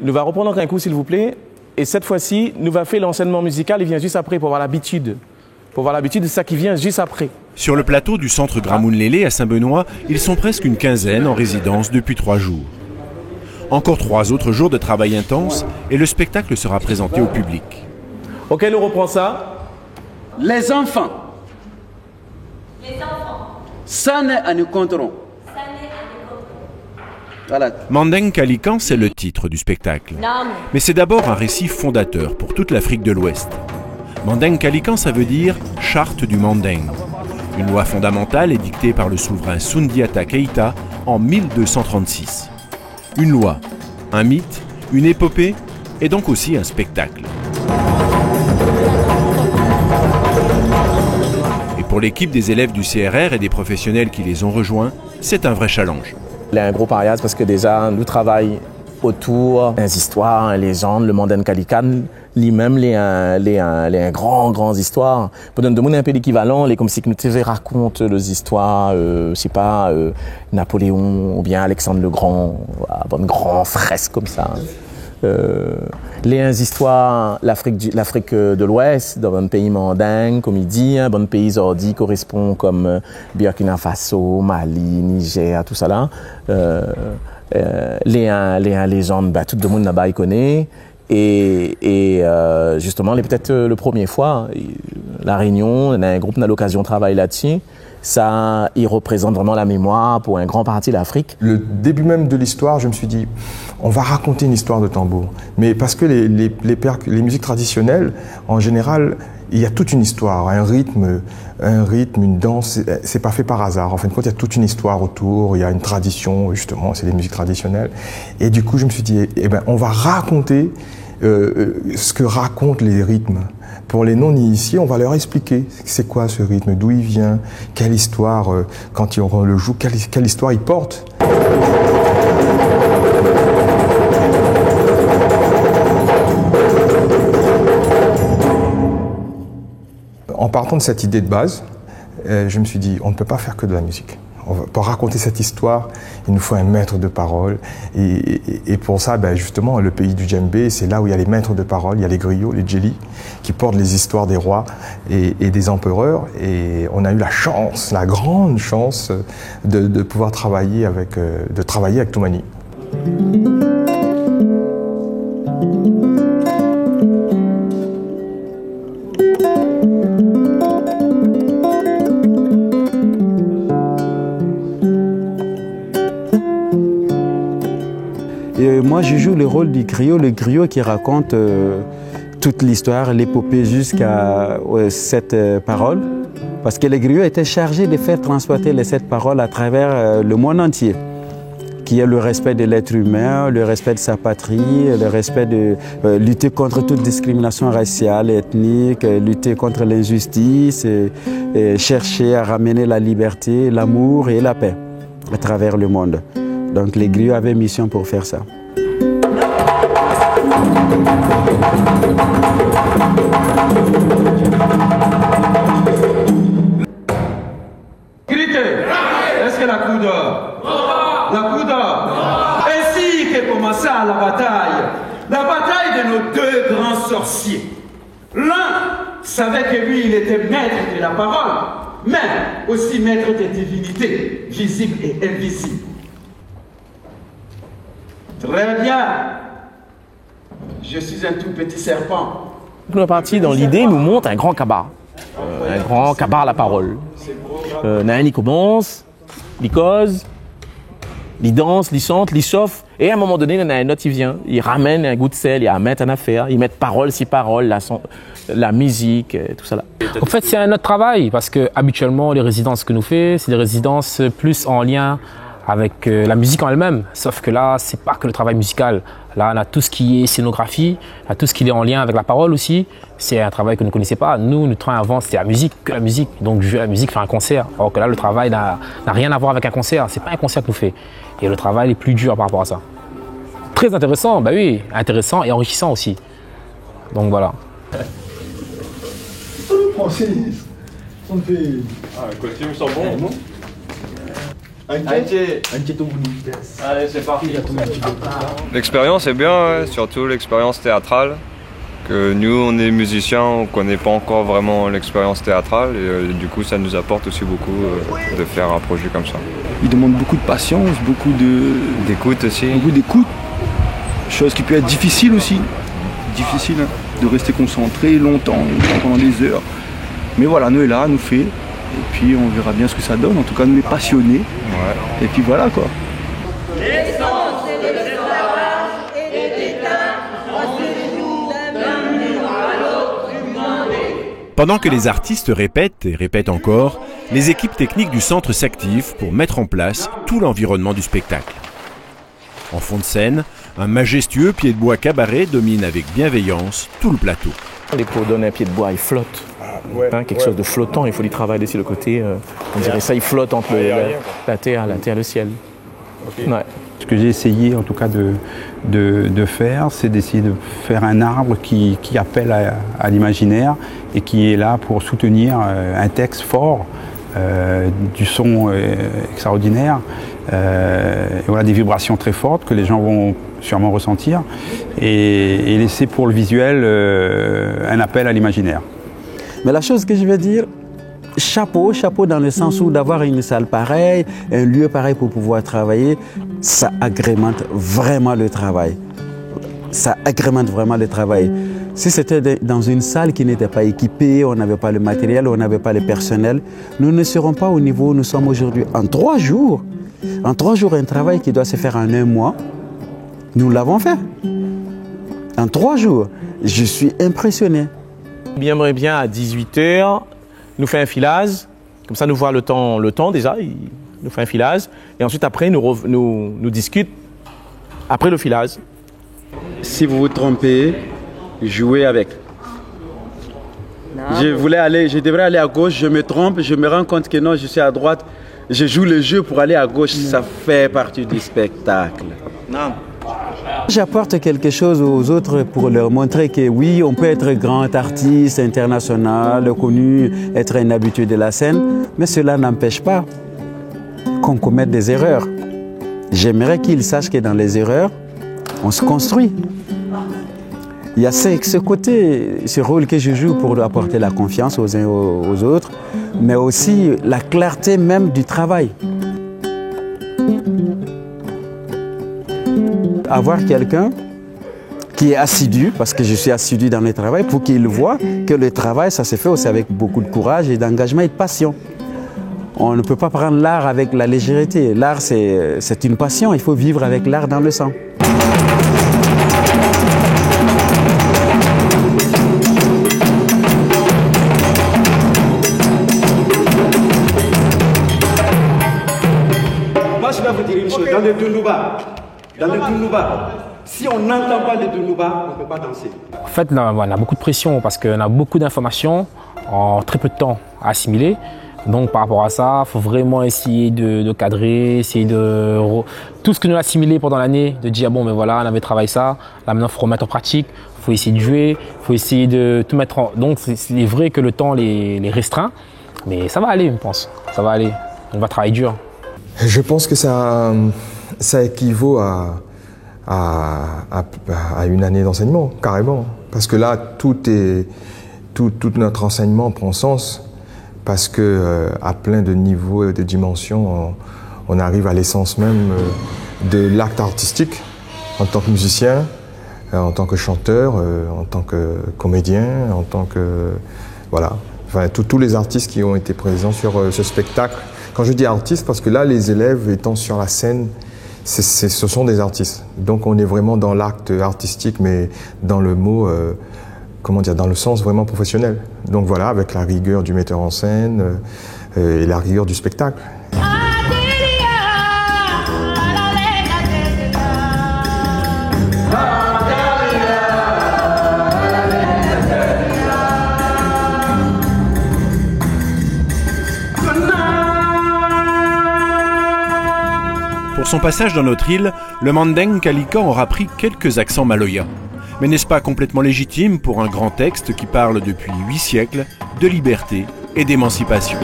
nous va reprendre encore un coup, s'il vous plaît. Et cette fois-ci, nous va faire l'enseignement musical. Il vient juste après pour avoir l'habitude. Pour avoir l'habitude de ça qui vient juste après. Sur le plateau du centre Gramoun-Lélé à Saint-Benoît, ils sont presque une quinzaine en résidence depuis 3 jours. Encore 3 autres jours de travail intense et le spectacle sera présenté au public. Ok, nous reprend ça. Les enfants. Sane Anukontron. Voilà. Mandeng Kalikan, c'est le titre du spectacle. Mais c'est d'abord un récit fondateur pour toute l'Afrique de l'Ouest. Mandeng Kalikan, ça veut dire « charte du Mandeng ». Une loi fondamentale édictée par le souverain Soundiata Keïta en 1236. Une loi, un mythe, une épopée et donc aussi un spectacle. Et pour l'équipe des élèves du CRR et des professionnels qui les ont rejoints, c'est un vrai challenge. Il y a un gros pariage parce que déjà, nous travaillons autour des histoires, des légendes, le Mandeng Kalikan, lui-même, les grands histoires. Pour nous donner un peu l'équivalent, les comme si nous racontent les histoires, je sais pas, Napoléon ou bien Alexandre le Grand, une grande fresque comme ça. Les histoires, l'Afrique de l'Ouest, dans un pays mandingue, comme il dit, un bon pays ordi correspond comme Burkina Faso, Mali, Niger, tout ça là. Les légendes, bah, tout le monde là-bas, il connaît. Et justement, peut-être le premier fois, la Réunion, on a un groupe qui a l'occasion de travailler là-dessus. Ça, il représente vraiment la mémoire pour un grand parti de l'Afrique. Le début même de l'histoire, je me suis dit, on va raconter une histoire de tambour. Mais parce que les musiques traditionnelles, en général, il y a toute une histoire, un rythme, une danse. C'est pas fait par hasard. En fin de compte, il y a toute une histoire autour. Il y a une tradition, justement, c'est des musiques traditionnelles. Et du coup, je me suis dit, on va raconter ce que racontent les rythmes. Pour les non-initiés, on va leur expliquer c'est quoi ce rythme, d'où il vient, quelle histoire, quand on le joue, quelle histoire il porte. En partant de cette idée de base, je me suis dit, on ne peut pas faire que de la musique. Pour raconter cette histoire, il nous faut un maître de parole. Et pour ça, justement, le pays du djembé, c'est là où il y a les maîtres de parole, il y a les griots, les djeli, qui portent les histoires des rois et des empereurs. Et on a eu la chance, la grande chance, de pouvoir travailler avec Toumani. Et moi, je joue le rôle du griot qui raconte toute l'histoire, l'épopée jusqu'à cette parole. Parce que le griot était chargé de faire transporter les 7 paroles à travers le monde entier, qui est le respect de l'être humain, le respect de sa patrie, le respect de lutter contre toute discrimination raciale, ethnique, lutter contre l'injustice, et chercher à ramener la liberté, l'amour et la paix à travers le monde. Donc les griots avaient mission pour faire ça. Criquet, est-ce que la coudre? La coudre? Ainsi qu'est commencé la bataille de nos 2 grands sorciers. L'un savait que lui, il était maître de la parole, mais aussi maître des divinités, visibles et invisibles. Très bien. Je suis un tout petit serpent. Nous sommes partis dans l'idée, nous montre un grand kabar. Un grand kabar à la parole. Il commence, il cause, il danse, il chante, il chauffe. Et à un moment donné, il y en a un autre qui vient. Il ramène un goût de sel, il met en affaire. Il met parole si parole, la musique, tout ça là. En fait, c'est un autre travail parce que habituellement, les résidences que nous faisons, c'est des résidences plus en lien avec la musique en elle-même. Sauf que là, c'est pas que le travail musical. Là, on a tout ce qui est scénographie, on a tout ce qui est en lien avec la parole aussi. C'est un travail que nous ne connaissons pas. Nous, notre travail avant, c'était la musique, que la musique. Donc, jouer la musique, faire un concert. Alors que là, le travail n'a rien à voir avec un concert. C'est pas un concert que nous faisons. Et le travail est plus dur par rapport à ça. Très intéressant, bah oui, intéressant et enrichissant aussi. Donc voilà. Le costume sont bons, non? Allez, c'est parti. L'expérience est bien, ouais, surtout l'expérience théâtrale. Que nous, on est musiciens, on ne connaît pas encore vraiment l'expérience théâtrale et du coup, ça nous apporte aussi beaucoup de faire un projet comme ça. Il demande beaucoup de patience, d'écoute aussi. Beaucoup d'écoute, chose qui peut être difficile aussi. Difficile hein, de rester concentré longtemps, pendant des heures. Mais voilà, nous est là, nous fait. Et puis on verra bien ce que ça donne. En tout cas, nous les passionnés. Ouais. Et puis voilà quoi. Pendant que les artistes répètent et répètent encore, les équipes techniques du centre s'activent pour mettre en place tout l'environnement du spectacle. En fond de scène, un majestueux pied de bois cabaret domine avec bienveillance tout le plateau. Pour donner un pied de bois, il flotte. Quelque chose de flottant, il faut lui travailler dessus le côté. On dirait ça, il flotte entre la terre et le ciel. Okay. Ouais. Ce que j'ai essayé en tout cas de faire, c'est d'essayer de faire un arbre qui appelle à l'imaginaire et qui est là pour soutenir un texte fort, du son extraordinaire, et voilà, des vibrations très fortes que les gens vont sûrement ressentir et laisser pour le visuel un appel à l'imaginaire. Mais la chose que je veux dire, chapeau dans le sens où d'avoir une salle pareille, un lieu pareil pour pouvoir travailler, ça agrémente vraiment le travail. Ça agrémente vraiment le travail. Si c'était dans une salle qui n'était pas équipée, on n'avait pas le matériel, on n'avait pas le personnel, nous ne serons pas au niveau où nous sommes aujourd'hui. En 3 jours, un travail qui doit se faire en 1 mois, nous l'avons fait. En 3 jours, je suis impressionné. J'aimerais bien à 18h, nous fait un filage, comme ça nous voit le temps déjà, il nous fait un filage, et ensuite après nous discute après le filage. Si vous vous trompez, jouez avec. Je devrais aller à gauche, je me trompe, je me rends compte que non, je suis à droite, je joue le jeu pour aller à gauche, ça fait partie du spectacle. Non. J'apporte quelque chose aux autres pour leur montrer que oui, on peut être grand artiste international, connu, être un habitué de la scène, mais cela n'empêche pas qu'on commette des erreurs. J'aimerais qu'ils sachent que dans les erreurs, on se construit. Il y a ce côté, ce rôle que je joue pour apporter la confiance aux uns aux autres, mais aussi la clarté même du travail. Avoir quelqu'un qui est assidu, parce que je suis assidu dans le travail, pour qu'il voit que le travail, ça se fait aussi avec beaucoup de courage et d'engagement et de passion. On ne peut pas prendre l'art avec la légèreté. L'art, c'est une passion, il faut vivre avec l'art dans le sang. Moi, je vais vous dire une chose, dans le Dunduba, si on n'entend pas le Dunduba, on ne peut pas danser. En fait, là, on a beaucoup de pression parce qu'on a beaucoup d'informations en très peu de temps à assimiler. Donc par rapport à ça, il faut vraiment essayer de cadrer, essayer de... Tout ce que nous avons assimilé pendant l'année, de dire bon ben voilà, on avait travaillé ça, là maintenant il faut remettre en pratique, il faut essayer de jouer, il faut essayer de tout mettre en... Donc c'est vrai que le temps les restreint, mais ça va aller, je pense, ça va aller, on va travailler dur. Je pense que ça équivaut à une année d'enseignement, carrément. Parce que là, tout notre enseignement prend sens. Parce que à plein de niveaux et de dimensions, on arrive à l'essence même de l'acte artistique en tant que musicien, en tant que chanteur, en tant que comédien, en tant que... Voilà. Enfin, tous les artistes qui ont été présents sur ce spectacle. Quand je dis artistes, parce que là, les élèves étant sur la scène, ce sont des artistes. Donc on est vraiment dans l'acte artistique, mais dans le mot... comment dire, dans le sens vraiment professionnel. Donc voilà, avec la rigueur du metteur en scène et la rigueur du spectacle. Pour son passage dans notre île, le Mandeng Kalikan aura pris quelques accents maloyas. Mais n'est-ce pas complètement légitime pour un grand texte qui parle depuis 8 siècles de liberté et d'émancipation ?